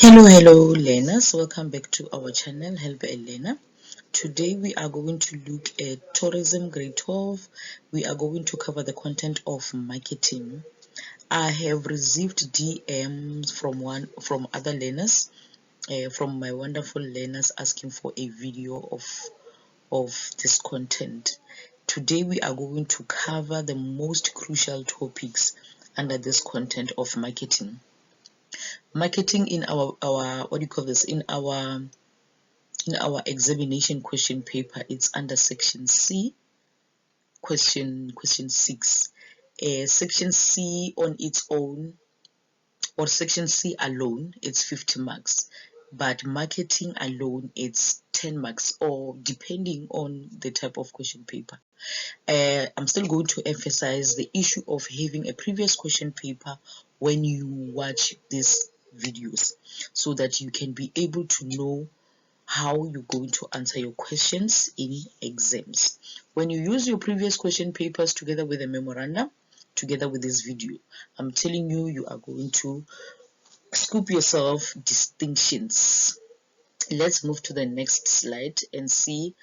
Hello learners, welcome back to our channel Help a Learner. Today we are going to look at tourism grade 12. We are going to cover the content of marketing. I have received DMs from other learners, from my wonderful learners, asking for a video of this content. Today we are going to cover the most crucial topics under this content of marketing. Marketing in our what do you call this, in our examination question paper, it's under section C, question 6. Section C on its own, or section C alone, it's 50 marks, but marketing alone it's 10 marks, or depending on the type of question paper. I'm still going to emphasize the issue of having a previous question paper when you watch these videos, so that you can be able to know how you're going to answer your questions in exams. When you use your previous question papers together with a memorandum, together with this video, I'm telling you, you are going to scoop yourself distinctions. Let's move to the next slide and see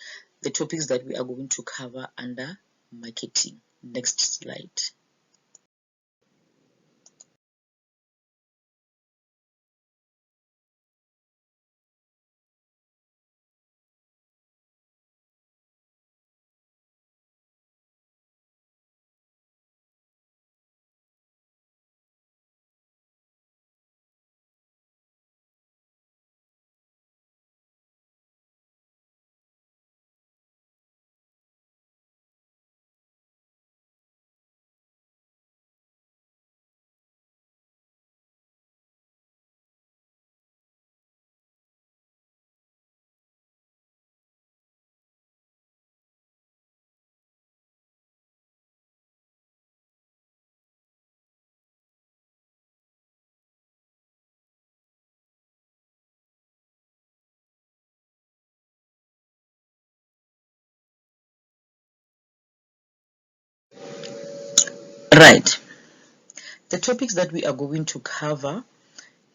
the topics that we are going to cover under marketing. Next slide. Right. The topics that we are going to cover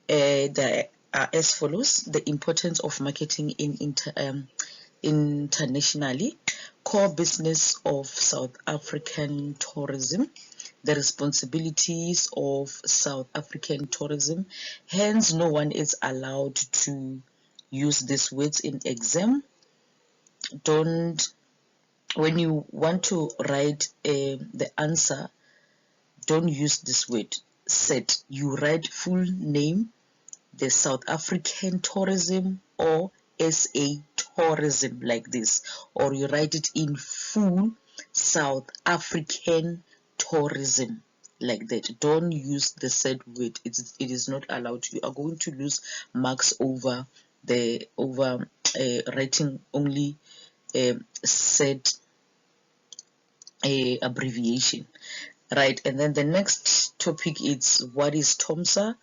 they are as follows: the importance of marketing internationally, core business of South African tourism, the responsibilities of South African tourism. Hence, no one is allowed to use these words in exam. Don't, when you want to write the answer, don't use this word set. You write full name, the South African tourism, or SA tourism, like this, or you write it in full, South African tourism, like that. Don't use the said word. It is not allowed. You are going to lose marks over writing only said abbreviation. Right, and then the next topic is what is TOMSA,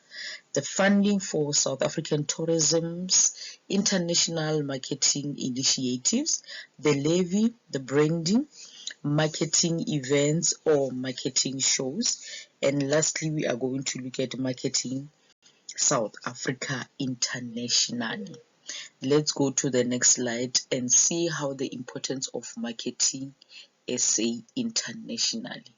the funding for South African tourism's international marketing initiatives, the LEVY, the branding, marketing events or marketing shows, and lastly we are going to look at marketing South Africa internationally. Let's go to the next slide and see how the importance of marketing SA internationally.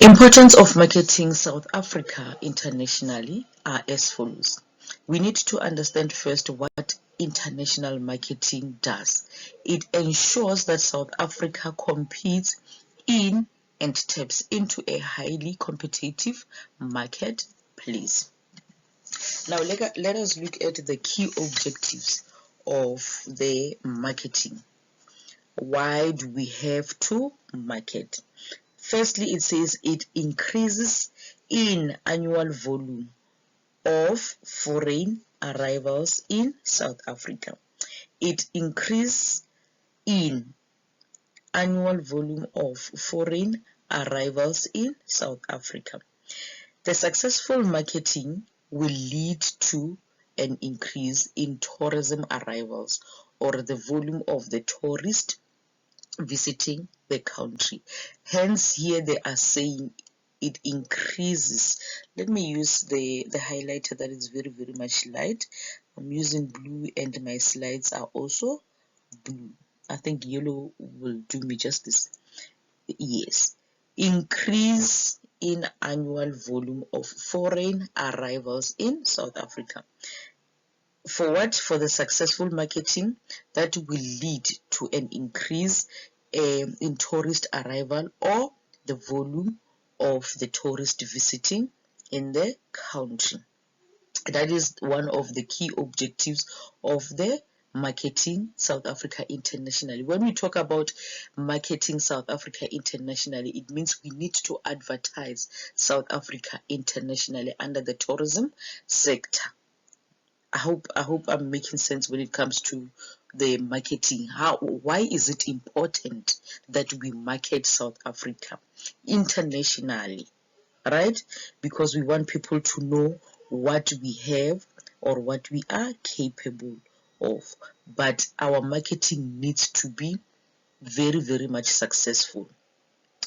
Importance of marketing South Africa internationally are as follows. We need to understand first what international marketing does. It ensures that South Africa competes in and taps into a highly competitive marketplace. Now let us look at the key objectives of the marketing. Why do we have to market? Firstly, it says it increases in annual volume of foreign arrivals in South Africa. It increases in annual volume of foreign arrivals in South Africa. The successful marketing will lead to an increase in tourism arrivals, or the volume of the tourist visiting the country. Hence, here they are saying it increases. Let me use the highlighter that is very, very much light. I'm using blue and my slides are also blue. I think yellow will do me justice. Yes. Increase in annual volume of foreign arrivals in South Africa. For what? For the successful marketing that will lead to an increase in tourist arrival or the volume of the tourist visiting in the country. That is one of the key objectives of the marketing South Africa internationally. When we talk about marketing South Africa internationally, it means we need to advertise South Africa internationally under the tourism sector. I hope I'm making sense when it comes to the marketing. Why is it important that we market South Africa internationally? Right? Because we want people to know what we have or what we are capable of. But our marketing needs to be very, very much successful.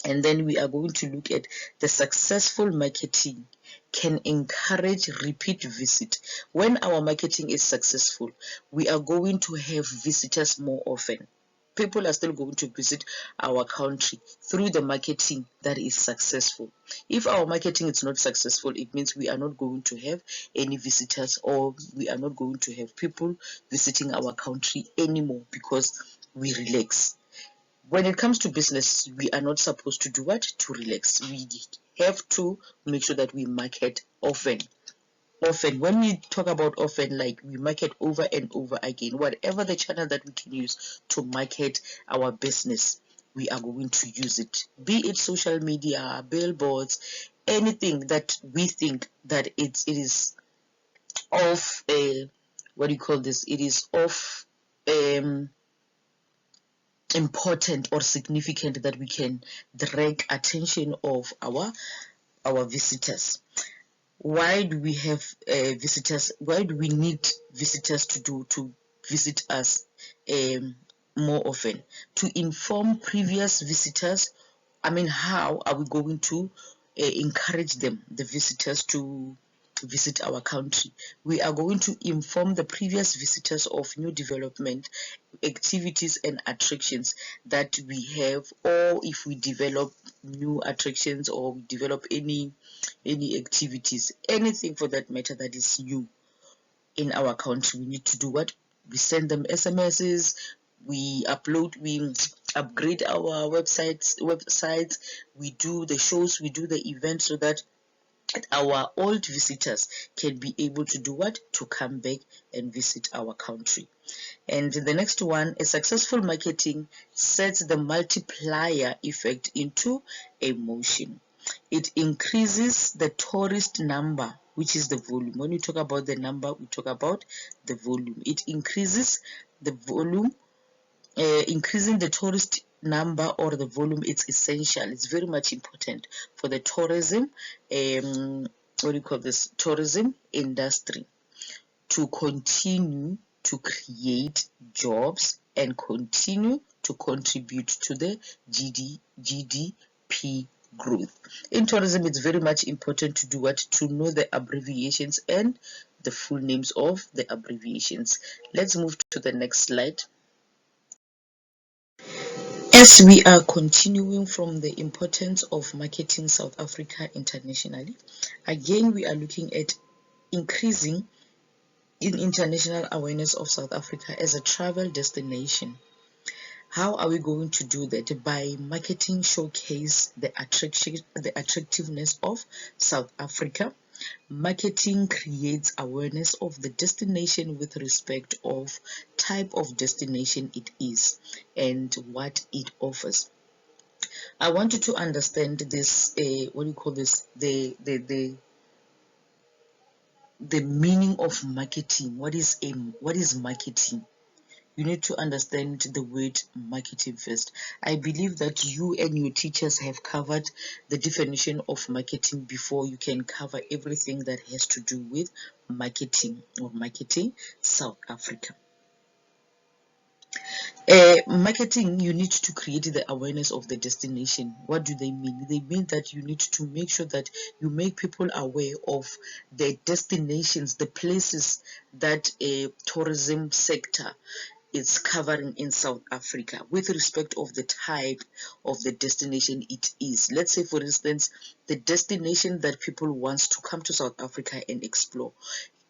And then we are going to look at the successful marketing can encourage repeat visit. When our marketing is successful, we are going to have visitors more often. People are still going to visit our country through the marketing that is successful. If our marketing is not successful, it means we are not going to have any visitors, or we are not going to have people visiting our country anymore because we relax. When it comes to business, we are not supposed to do what? To relax. We have to make sure that we market often. Often, when we talk about often, like we market over and over again, whatever the channel that we can use to market our business, we are going to use it. Be it social media, billboards, anything that we think that it is of what do you call this? It is of important or significant that we can direct attention of our visitors. Why do we have visitors? Why do we need visitors to visit us more often? To inform previous visitors. I mean, how are we going to encourage them, the visitors, to visit our country? We are going to inform the previous visitors of new development activities and attractions that we have, or if we develop new attractions or we develop any activities, anything for that matter that is new in our country, we need to do what? We send them SMSs, we upgrade our websites, we do the shows, we do the events, so that our old visitors can be able to do what? To come back and visit our country. And the next one, a successful marketing sets the multiplier effect into a motion. It increases the tourist number, which is the volume. When we talk about the number, we talk about the volume. It increases the volume. Increasing the tourist number or the volume, it's essential. It's very much important for the tourism, what do you call this? Tourism industry to continue to create jobs and continue to contribute to the GDP growth. In tourism, it's very much important to do what? To know the abbreviations and the full names of the abbreviations. Let's move to the next slide. As we are continuing from the importance of marketing South Africa internationally, again we are looking at increasing in international awareness of South Africa as a travel destination. How are we going to do that? By marketing showcase the attractiveness of South Africa. Marketing creates awareness of the destination with respect of type of destination it is and what it offers. I want you to understand this, what do you call this? The meaning of marketing. What is marketing? You need to understand the word marketing first. I believe that you and your teachers have covered the definition of marketing before you can cover everything that has to do with marketing or marketing South Africa. Marketing, you need to create the awareness of the destination. What do they mean? They mean that you need to make sure that you make people aware of the destinations, the places that a tourism sector is covering in South Africa with respect of the type of the destination it is. Let's say, for instance, the destination that people want to come to South Africa and explore,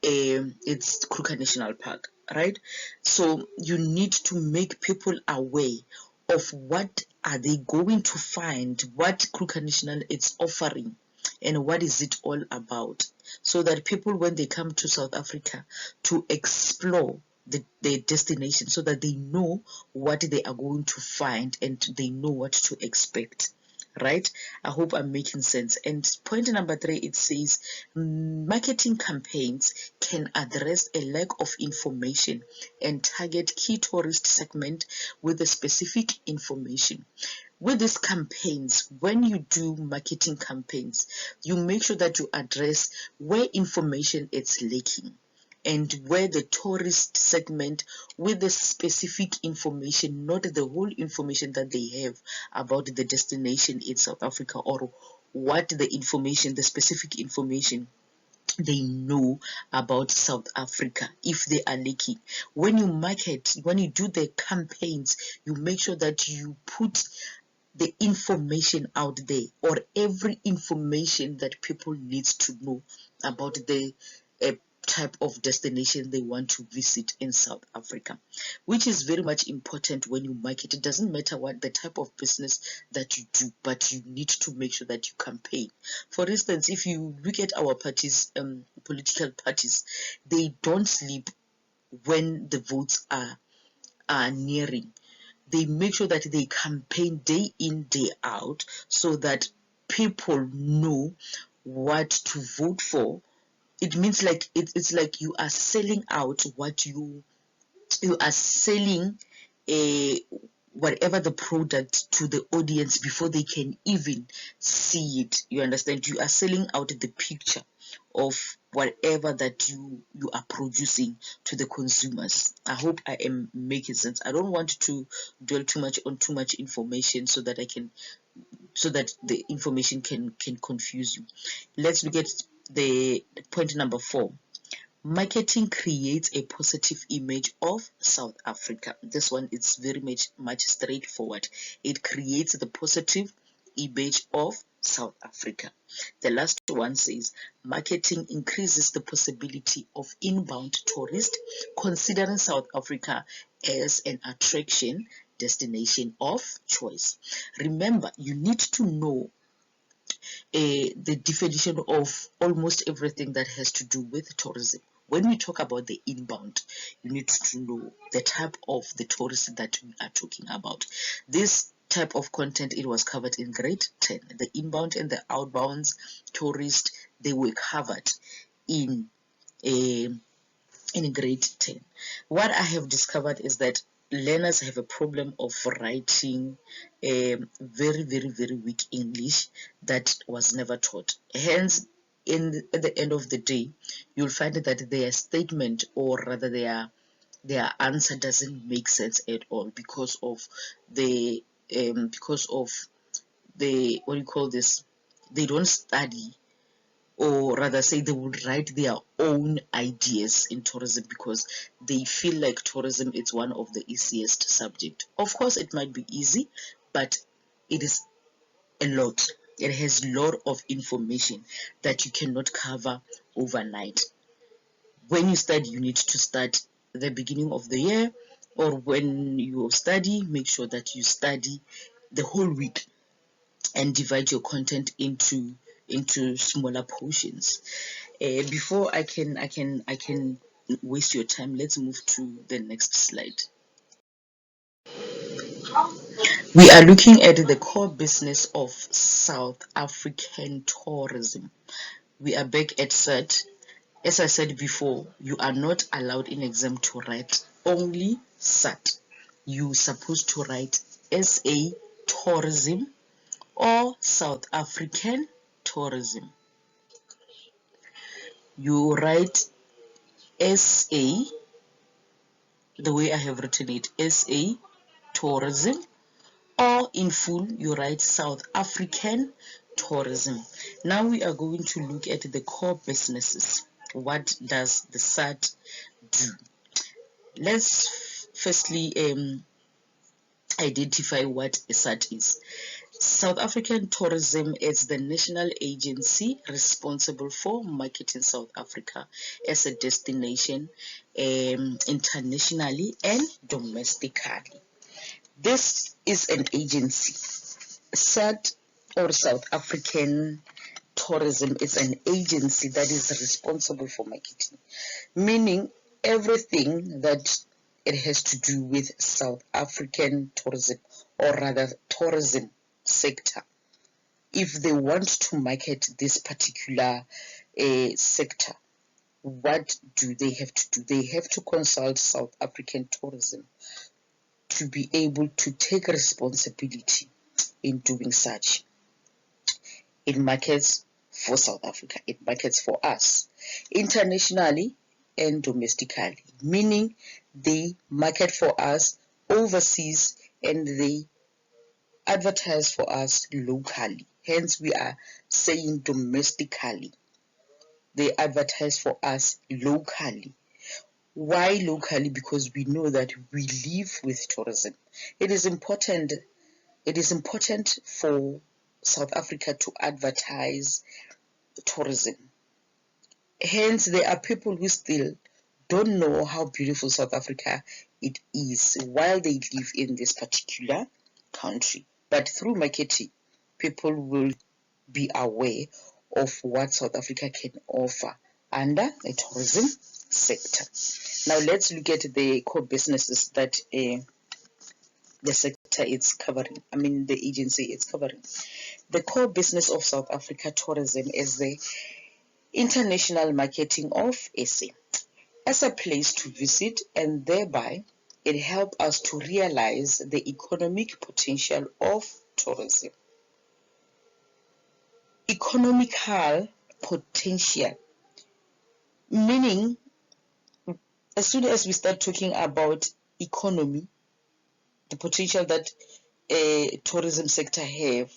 it's Kruger National Park, right? So you need to make people aware of what are they going to find, what Kruger National is offering, and what is it all about, so that people, when they come to South Africa to explore the destination, so that they know what they are going to find and they know what to expect. Right? I hope I'm making sense. And point number 3, it says marketing campaigns can address a lack of information and target key tourist segment with a specific information. With these campaigns, when you do marketing campaigns, you make sure that you address where information is lacking, and where the tourist segment with the specific information, not the whole information that they have about the destination in South Africa, or what the information, the specific information they know about South Africa, if they are lacking. When you market, when you do the campaigns, you make sure that you put the information out there, or every information that people need to know about the type of destination they want to visit in South Africa, which is very much important when you market. It doesn't matter what the type of business that you do, but you need to make sure that you campaign. For instance, if you look at our parties, political parties, they don't sleep when the votes are nearing. They make sure that they campaign day in, day out, so that people know what to vote for. It means like it's like you are selling out what you are selling, a whatever the product, to the audience before they can even see it. You understand? You are selling out the picture of whatever that you are producing to the consumers. I hope I am making sense. I don't want to dwell too much on too much information, so that the information can confuse you. Let's look at the point number 4. Marketing creates a positive image of South Africa. This one is very much straightforward. It creates the positive image of South Africa. The last one says marketing increases the possibility of inbound tourists considering South Africa as an attraction destination of choice. Remember, you need to know the definition of almost everything that has to do with tourism. When we talk about the inbound, you need to know the type of the tourist that we are talking about. This type of content, it was covered in grade 10. The inbound and the outbound tourist, they were covered in grade 10. What I have discovered is that learners have a problem of writing very, very, very weak English that was never taught. Hence, at the end of the day, you'll find that their statement, or rather their answer, doesn't make sense at all, because of the what do you call this? They don't study, or rather say they would write their own ideas in tourism, because they feel like tourism is one of the easiest subject. Of course, it might be easy, but it is a lot. It has a lot of information that you cannot cover overnight. When you study, you need to start at the beginning of the year, or when you study, make sure that you study the whole week and divide your content into smaller portions. Before I can waste your time, let's move to the next slide. We are looking at the core business of South African tourism. We are back at SAT. As I said before, you are not allowed in exam to write only SAT. You're supposed to write SA tourism or South African tourism. You write SA the way I have written it, SA tourism, or in full you write South African tourism. Now we are going to look at the core businesses. What does the SAT do? Let's firstly identify what a SAT is. South African Tourism is the national agency responsible for marketing South Africa as a destination internationally and domestically. This is an agency. SAT, or South African Tourism, is an agency that is responsible for marketing, meaning everything that it has to do with South African tourism, or rather tourism sector. If they want to market this particular sector, what do they have to do? They have to consult South African tourism to be able to take responsibility in doing such. It markets for South Africa, it markets for us internationally and domestically, meaning they market for us overseas and they advertise for us locally. Hence we are saying domestically. They advertise for us locally. Why locally? Because we know that we live with tourism. It is important for South Africa to advertise tourism. Hence there are people who still don't know how beautiful South Africa it is while they live in this particular country. But through marketing, people will be aware of what South Africa can offer under the tourism sector. Now let's look at the core businesses that the sector is covering. The agency is covering. The core business of South Africa tourism is the international marketing of SA as a place to visit, and thereby it helps us to realize the economic potential of tourism. Economical potential, meaning as soon as we start talking about economy, the potential that a tourism sector have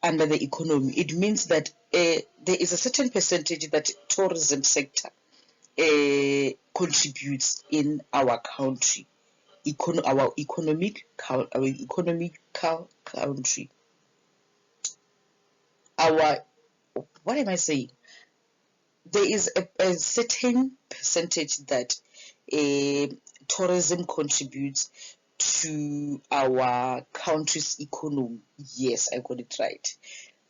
under the economy, it means that there is a certain percentage that tourism sector contributes in our country, our economical country. What am I saying? There is a certain percentage that tourism contributes to our country's economy. Yes, I got it right.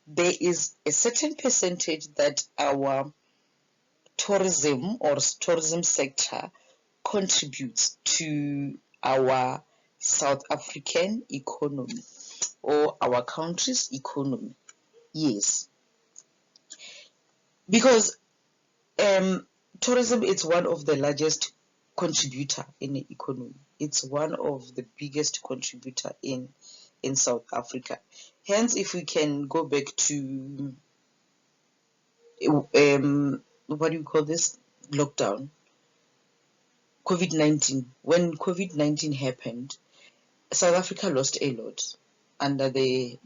There is a certain percentage that our tourism or tourism sector contributes to our South African economy or our country's economy. Yes, because tourism is one of the largest contributor in the economy. It's one of the biggest contributor in South Africa. Hence, if we can go back to what do you call this, lockdown, COVID-19. When COVID-19 happened, South Africa lost a lot under the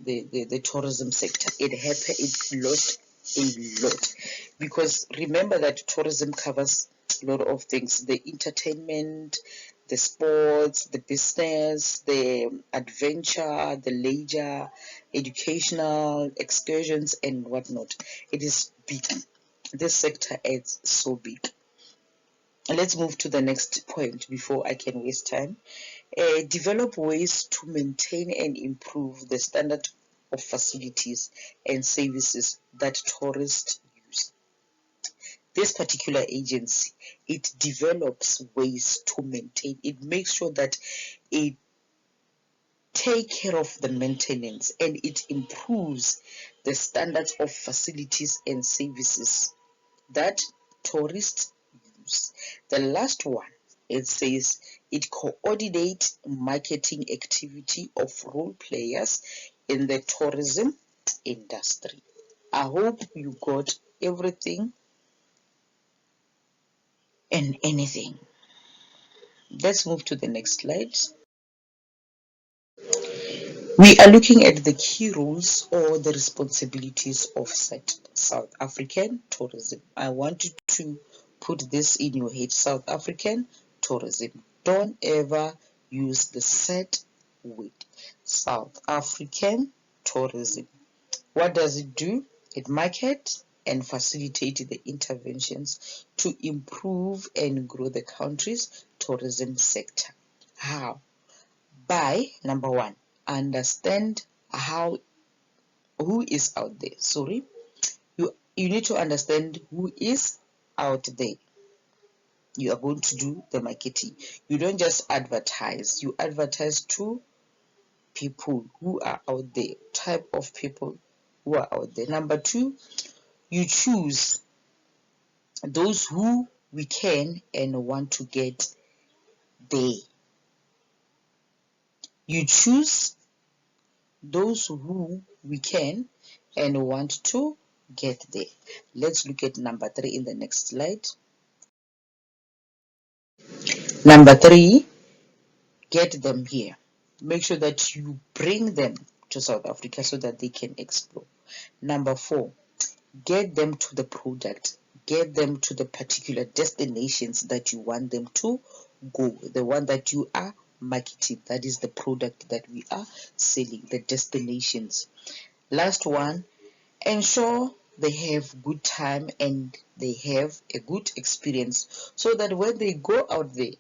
tourism sector. It lost a lot, because remember that tourism covers a lot of things: the entertainment, the sports, the business, the adventure, the leisure, educational, excursions, and whatnot. It is big. This sector is so big. Let's move to the next point before I can waste time. Develop ways to maintain and improve the standard of facilities and services that tourists use. This particular agency, it develops ways to maintain. It makes sure that it takes care of the maintenance and it improves the standards of facilities and services that tourists use. The last one, it says it coordinates marketing activity of role players in the tourism industry. I hope you got everything and anything. Let's move to the next slide. We are looking at the key roles or the responsibilities of South African tourism. I want you to put this in your head. South African tourism. Don't ever use the SAT word. South African tourism. What does it do? It markets and facilitates the interventions to improve and grow the country's tourism sector. How? By number one, understand who is out there. Sorry, you need to understand who is out there. You are going to do the marketing. You don't just advertise. You advertise to people who are out there, type of people who are out there. Number two, you choose those who we can and want to get there. You choose those who we can and want to get there. Let's look at number three in the next slide. Number three, get them here. Make sure that you bring them to South Africa so that they can explore. Number four, get them to the product. Get them to the particular destinations that you want them to go. The one that you are marketing. That is the product that we are selling, the destinations. Last one, ensure they have good time and they have a good experience so that when they go out there,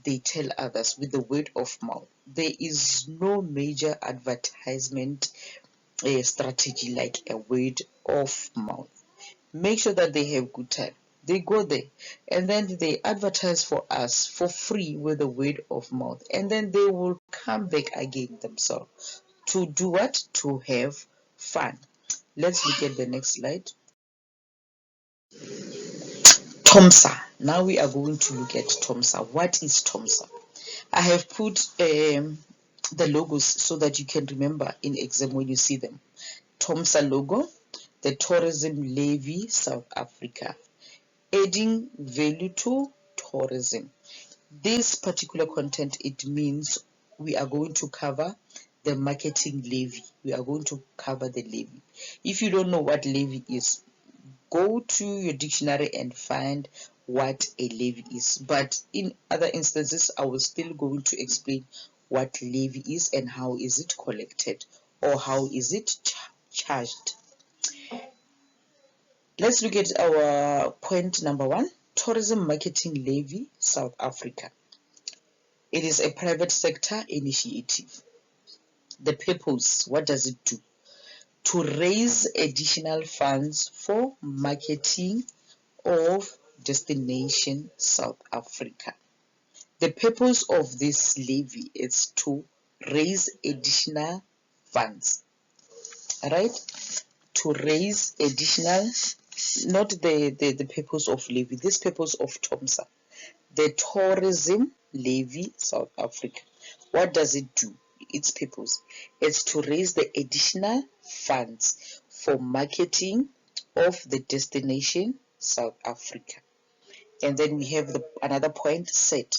they tell others with the word of mouth. There is no major advertisement strategy like a word of mouth. Make sure that they have good time. They go there and then they advertise for us for free with the word of mouth, and then they will come back again themselves to do what? To have fun. Let's look at the next slide. TOMSA. Now we are going to look at TOMSA. What is TOMSA? I have put the logos so that you can remember in exam when you see them. TOMSA logo, the Tourism Levy South Africa, adding value to tourism. This particular content, it means we are going to cover the marketing levy. We are going to cover the levy. If you don't know what levy is, go to your dictionary and find what a levy is. But in other instances, I was still going to explain what levy is and how is it collected or how is it charged. Let's look at our point number one. Tourism Marketing Levy, South Africa. It is a private sector initiative. The purpose, what does it do? To raise additional funds for marketing of destination South Africa. The purpose of this levy is to raise additional funds, right? To raise additional, not the purpose of levy, this purpose of TOMSA, the Tourism Levy South Africa. What does it do? Its purpose is to raise the additional funds for marketing of the destination South Africa. And then we have another point set.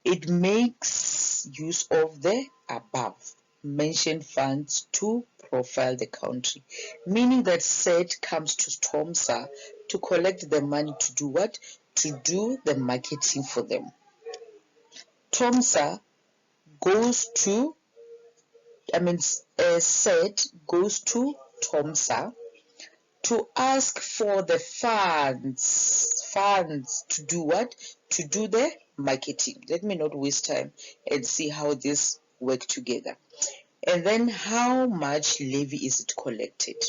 It makes use of the above mentioned funds to profile the country, meaning that SAT comes to TOMSA to collect the money to do what? To do the marketing for them. TOMSA goes to, SAT goes to TOMSA to ask for the funds to do what? To do the marketing. Let me not waste time and see how this work together. And then how much levy is it collected?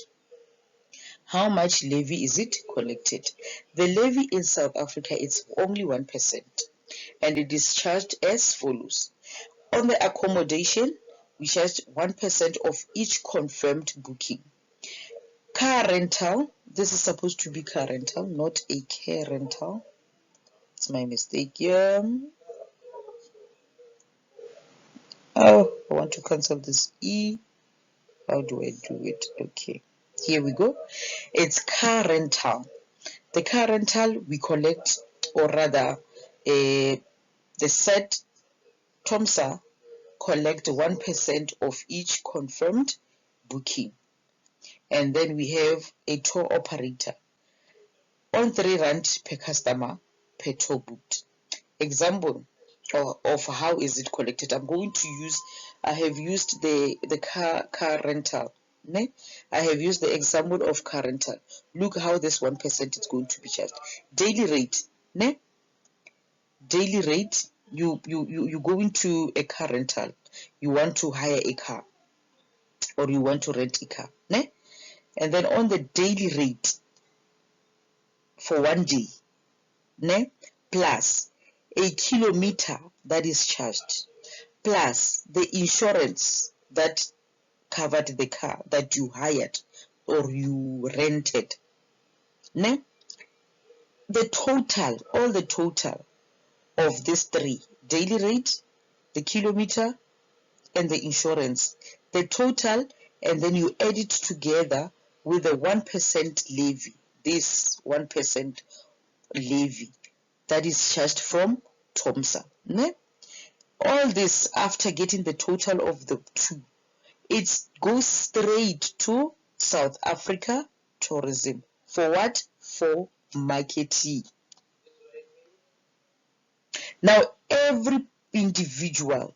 How much levy is it collected? The levy in South Africa is only 1%, and it is charged as follows. On the accommodation, we charge 1% of each confirmed booking. Car rental, this is supposed to be car rental, not a care rental. It's my mistake here. Oh, I want to cancel this E. How do I do it? Okay, here we go. It's car rental. The car rental we collect, or rather, The SAT TOMSA collect 1% of each confirmed booking. And then we have a tour operator on 3 rand per customer per tour booked. Example of how is it collected. I have used the car rental. Ne? I have used the example of car rental. Look how this 1% is going to be charged. Daily rate. Ne? Daily rate, you go into a car rental. You want to hire a car or you want to rent a car. Ne? And then on the daily rate for 1 day, ne? Plus a kilometer that is charged, plus the insurance that covered the car that you hired or you rented. Ne? All the total of these three, daily rate, the kilometer, and the insurance, the total, and then you add it together with the 1% levy, this 1% levy that is charged from TOMSA. Ne? All this after getting the total of the two, it goes straight to South Africa Tourism. For what? For marketing. Now, every individual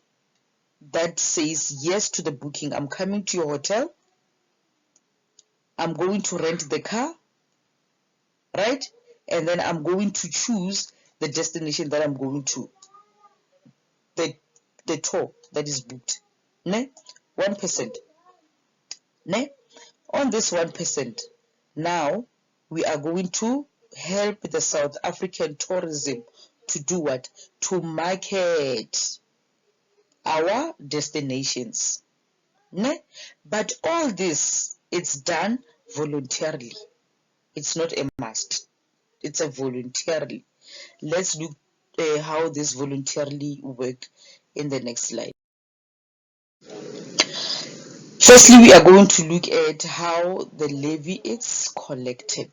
that says yes to the booking, I'm coming to your hotel, I'm going to rent the car, right? And then I'm going to choose the destination that I'm going to, the tour that is booked. Ne? 1%. Ne? On this 1%, now we are going to help the South African tourism to do what? To market our destinations. Ne? But all this, it's done voluntarily. It's not a must. It's a voluntarily. Let's look how this voluntarily work in the next slide. Firstly, we are going to look at how the levy is collected.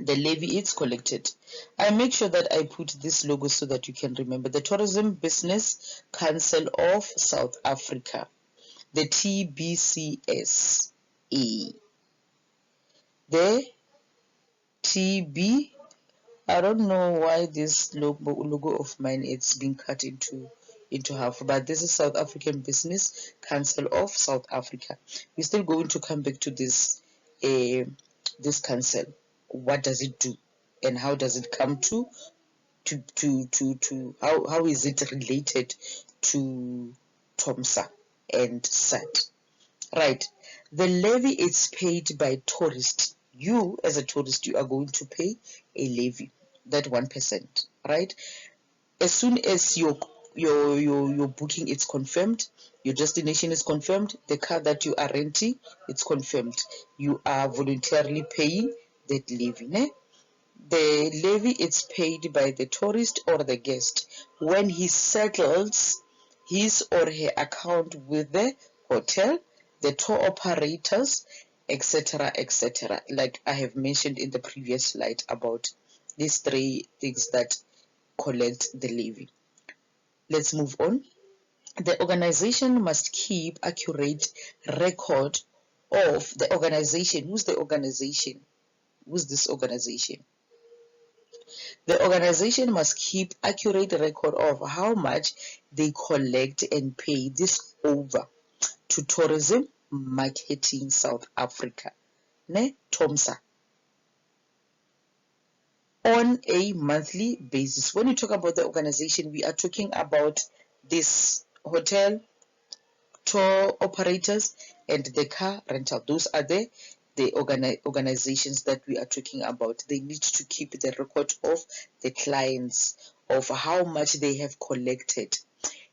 The levy is collected. I make sure that I put this logo so that you can remember. The Tourism Business Council of South Africa, the TBCSA. The TB, I don't know why this logo of mine it's been cut into half, but this is South African Business Council of South Africa. We're still going to come back to this this council. What does it do and how does it come to how is it related to TOMSA and SAT? Right. The levy is paid by tourists. You as a tourist, you are going to pay a levy, that 1%, right? As soon as your booking is confirmed, your destination is confirmed, the car that you are renting, it's confirmed. You are voluntarily paying that levy. Ne? The levy is paid by the tourist or the guest when he settles his or her account with the hotel, the tour operators, etc., etc. Like I have mentioned in the previous slide about these three things that collect the levy. Let's move on. The organization must keep accurate record of the organization. Who's the organization? Who's this organization? The organization must keep accurate record of how much they collect and pay this over to Tourism Marketing South Africa, ne? TOMSA, on a monthly basis. When we talk about the organization, we are talking about this hotel, tour operators, and the car rental. Those are the organizations that we are talking about. They need to keep the record of the clients, of how much they have collected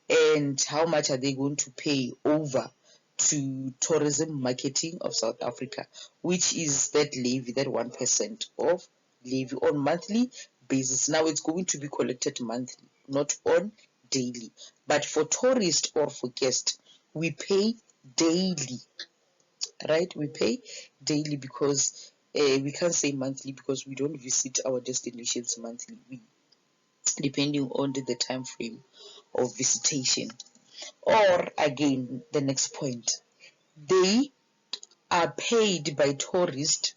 and how much are they going to pay over to Tourism Marketing of South Africa, which is that levy, that 1% of levy on monthly basis. Now it's going to be collected monthly, not on daily. But for tourists or for guests, we pay daily, right? We pay daily because we can't say monthly because we don't visit our destinations monthly. depending on the time frame of visitation. Or again, the next point, they are paid by tourists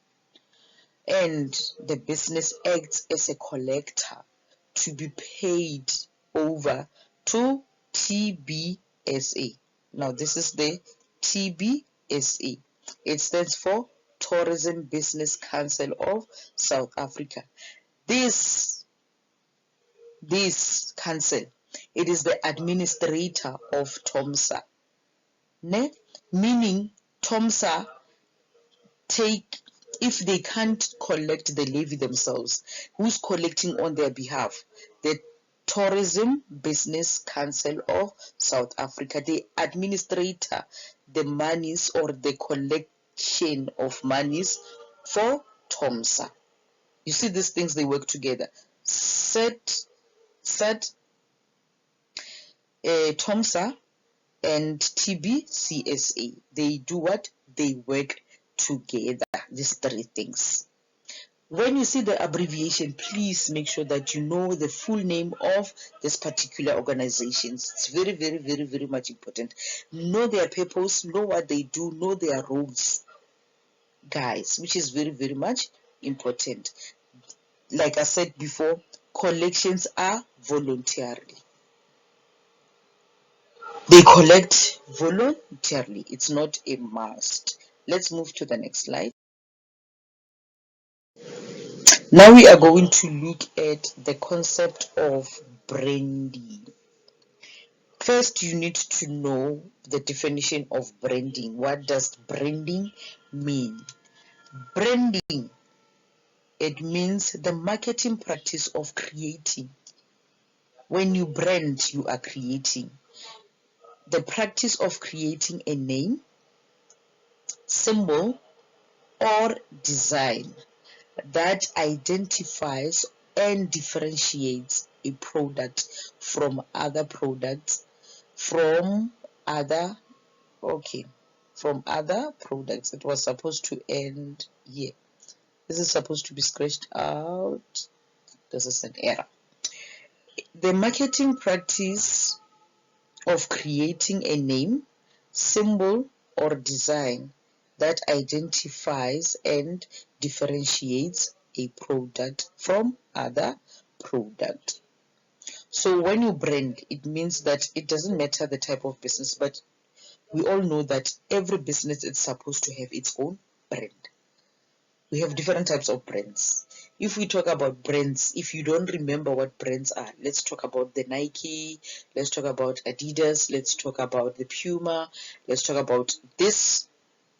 and the business acts as a collector to be paid over to TBSA. Now this is the TBSA. It stands for Tourism Business Council of South Africa. This council, it is the administrator of TOMSA. Meaning TOMSA if they can't collect the levy themselves, who's collecting on their behalf? The Tourism Business Council of South Africa. They administrate the monies or the collection of monies for TOMSA. You see, these things, they work together. TOMSA and TBCSA, they do what? They work together, these three things. When you see the abbreviation, please make sure that you know the full name of this particular organizations. It's very, very, very, very much important. Know their purpose, know what they do, know their roles, guys, which is very, very much important. Like I said before, collections are voluntary. They collect voluntarily. It's not a must. Let's move to the next slide. Now we are going to look at the concept of branding. First, you need to know the definition of branding. What does branding mean? Branding, it means the marketing practice of creating. When you brand, you are creating. The practice of creating a name, symbol, or design that identifies and differentiates a product from other products, from other products. It was supposed to end here. This is supposed to be scratched out. This is an error. The marketing practice of creating a name, symbol, or design that identifies and differentiates a product from other product. So when you brand, it means that it doesn't matter the type of business, but we all know that every business is supposed to have its own brand. We have different types of brands. If we talk about brands, if you don't remember what brands are, let's talk about the Nike, let's talk about Adidas, let's talk about the Puma, let's talk about this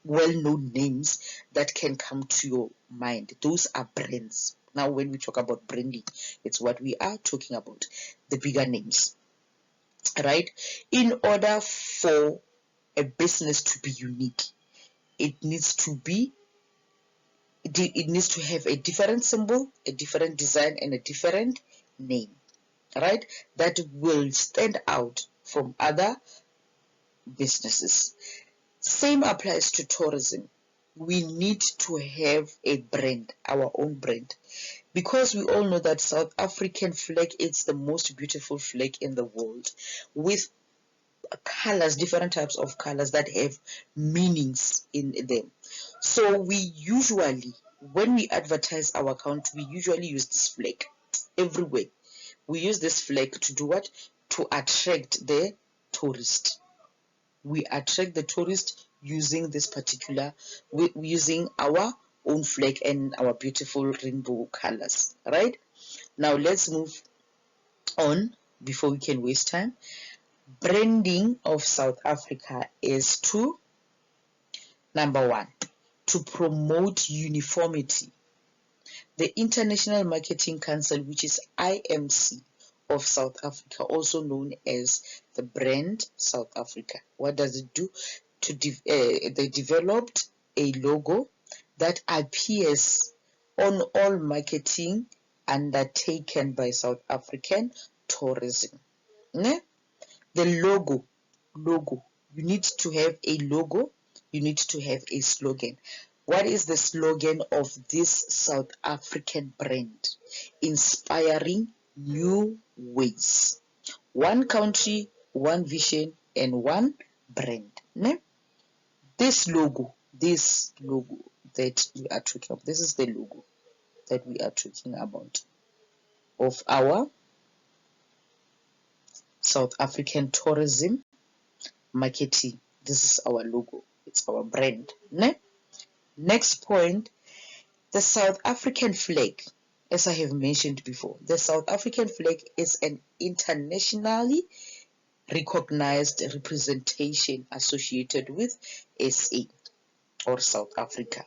well-known names that can come to your mind. Those are brands. Now when we talk about branding, it's what we are talking about, the bigger names, right? In order for a business to be unique, it needs to have a different symbol, a different design, and a different name, right? That will stand out from other businesses. Same applies to tourism. We need to have a brand, our own brand, because we all know that South African flag is the most beautiful flag in the world, with colors, different types of colors that have meanings in them. So we usually, when we advertise our account, we usually use this flag everywhere. We use this flag to do what? To attract the tourist. We attract the tourist using this particular, using our own flag and our beautiful rainbow colors, right? Now let's move on before we can waste time. Branding of South Africa is to, number one, to promote uniformity. The International Marketing Council, which is IMC of South Africa, also known as the brand South Africa. What does it do? They developed a logo that appears on all marketing undertaken by South African tourism. The logo, you need to have a logo, you need to have a slogan. What is the slogan of this South African brand? Inspiring new ways. One country, one vision, and one brand. Ne? This logo that we are talking about, this is the logo that we are talking about of our South African tourism marketing. This is our logo, it's our brand. Ne? Next point, the South African flag. As I have mentioned before, the South African flag is an internationally recognized representation associated with SA or South Africa.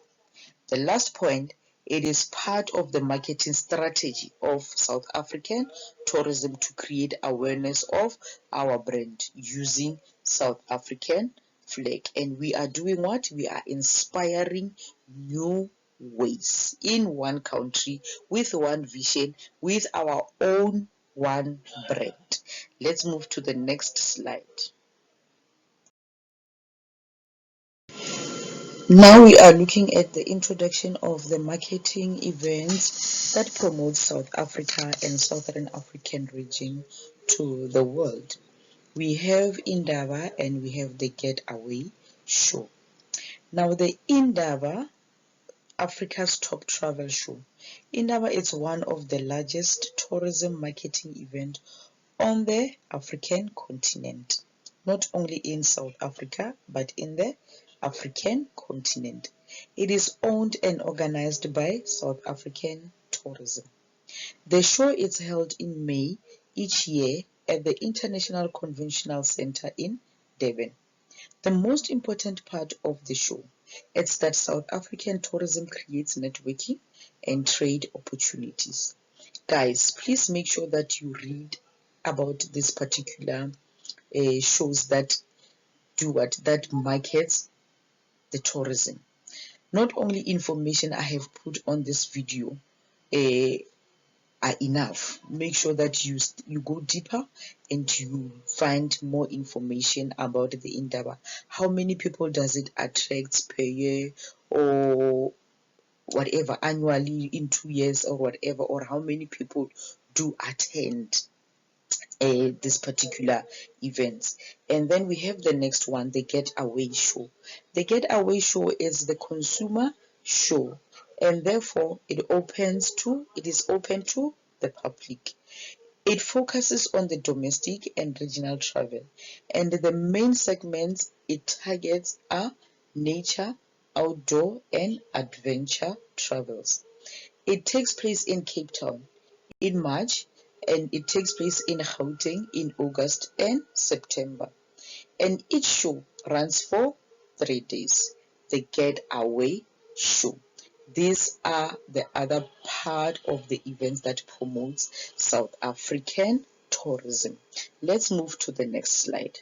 The last point, it is part of the marketing strategy of South African tourism to create awareness of our brand using South African flag. And we are doing what? We are inspiring new ways in one country with one vision, with our own one brand. Let's move to the next slide. Now we are looking at the introduction of the marketing events that promote South Africa and Southern African region to the world. We have Indaba and we have the Getaway Show. Now the Indaba, Africa's top travel show. Indaba is one of the largest tourism marketing events on the African continent, not only in South Africa but in the African continent. It is owned and organized by South African Tourism. The show is held in May each year at the International Conventional Center in Durban. The most important part of the show is that South African tourism creates networking and trade opportunities. Guys, please make sure that you read about this particular shows that do what, that markets the tourism. Not only information I have put on this video are enough. Make sure that you go deeper and you find more information about the Indaba. How many people does it attract per year, or whatever, annually, in 2 years or whatever, or how many people do attend this particular events. And then we have the next one, the Getaway Show. The Getaway Show is the consumer show, and therefore it is open to the public. It focuses on the domestic and regional travel, and the main segments it targets are nature, outdoor, and adventure travels. It takes place in Cape Town in March, and it takes place in Gauteng in August and September. And each show runs for 3 days. The Getaway Show. These are the other part of the events that promotes South African tourism. Let's move to the next slide.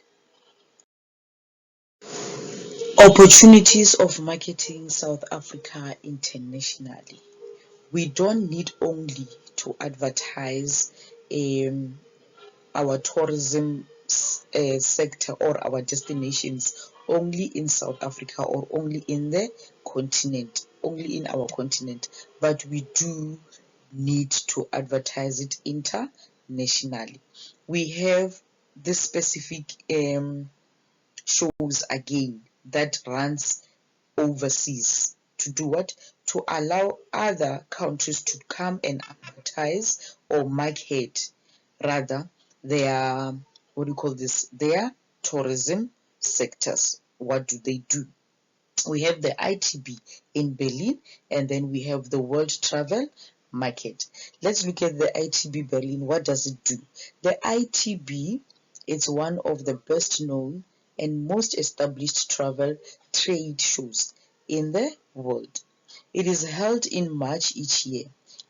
Opportunities of marketing South Africa internationally. We don't need only to advertise our tourism sector or our destinations only in South Africa or only in the continent, only in our continent, but we do need to advertise it internationally. We have this specific shows again that runs overseas to do what? To allow other countries to come and advertise or market rather their, what do you call this, their tourism sectors. What do they do? We have the ITB in Berlin, and then we have the World Travel Market. Let's look at the ITB Berlin. What does it do? The ITB is one of the best known and most established travel trade shows in the world. It is held in March each year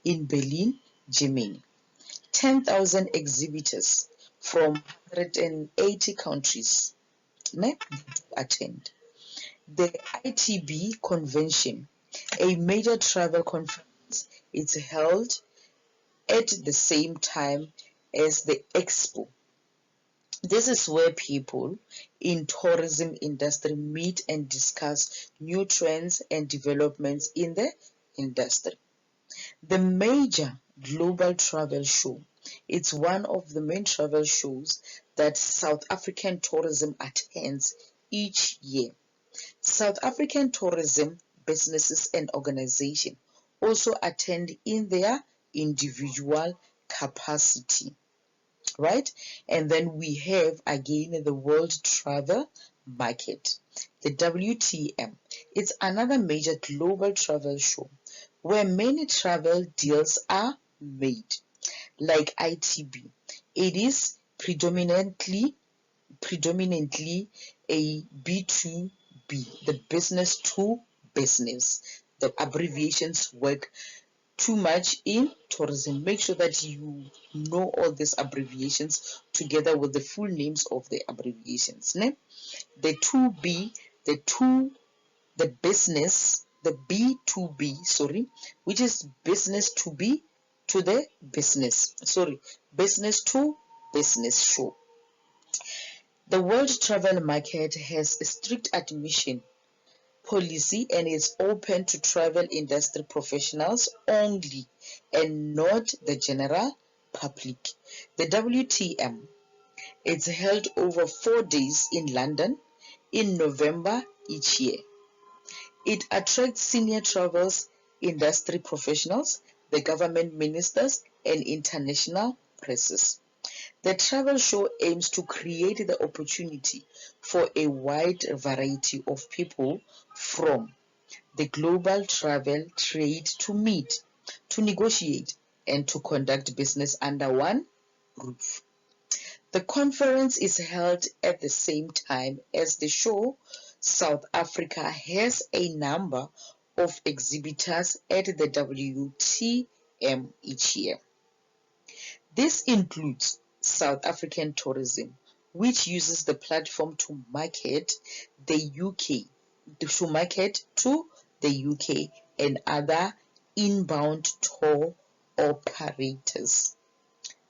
in Berlin, Germany. 10,000 exhibitors from 180 countries attend. The ITB convention, a major travel conference, is held at the same time as the expo. This is where people in tourism industry meet and discuss new trends and developments in the industry. The major global travel show It's one of the main travel shows that South African tourism attends each year. South African tourism businesses and organizations also attend in their individual capacity, right? And then we have again the World Travel Market, the WTM. It's another major global travel show where many travel deals are made. Like ITB, it is predominantly a B2B, the business to business. The abbreviations work too much in tourism. Make sure that you know all these abbreviations together with the full names of the abbreviations. Ne? The 2B, the business, the B2B, sorry, which is business to B to the business, business to business show. The World Travel Market has a strict admission policy and is open to travel industry professionals only and not the general public. The WTM, it's held over 4 days in London in November each year. It attracts senior travels industry professionals, the government ministers, and international presses. The travel show aims to create the opportunity for a wide variety of people from the global travel trade to meet, to negotiate, and to conduct business under one roof. The conference is held at the same time as the show. South Africa has a number of exhibitors at the WTM each year. This includes South African Tourism, which uses the platform to market to the UK and other inbound tour operators.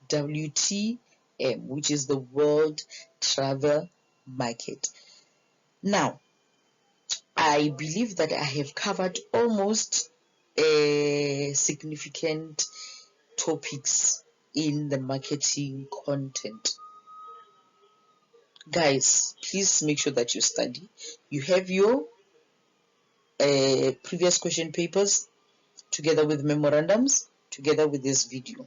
WTM, which is the World Travel Market. Now, I believe that I have covered almost significant topics in the marketing content. Guys, please make sure that you study. You have your previous question papers together with memorandums, together with this video.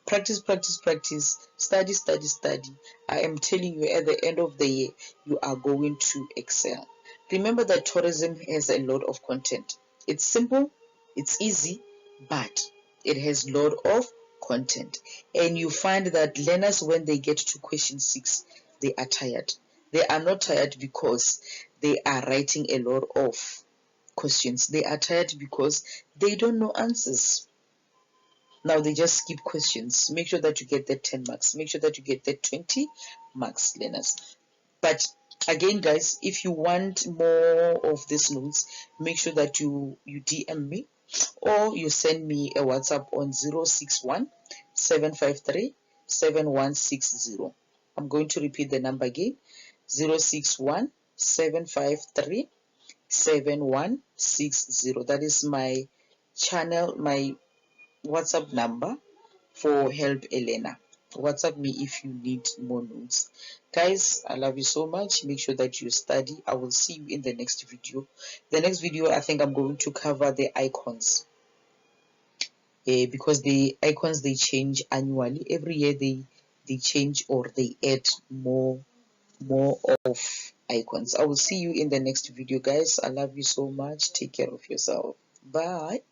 Practice, practice, practice, study, study, study. I am telling you, at the end of the year, you are going to excel. Remember that tourism has a lot of content. It's simple, it's easy, but it has a lot of content. And you find that learners, when they get to question 6, they are tired. They are not tired because they are writing a lot of questions. They are tired because they don't know answers. Now they just skip questions. Make sure that you get that 10 marks. Make sure that you get that 20 marks, learners. But again, guys, if you want more of these notes, make sure that you DM me or you send me a WhatsApp on 061 753 7160. I'm going to repeat the number again, 061 753 7160. That is my channel, my WhatsApp number for Help Elena. WhatsApp me if you need more notes. Guys, I love you so much. Make sure that you study. I will see you in the next video. The next video, I think I'm going to cover the icons. Because the icons, they change annually. Every year they change or they add more of icons. I will see you in the next video, guys. I love you so much. Take care of yourself. Bye.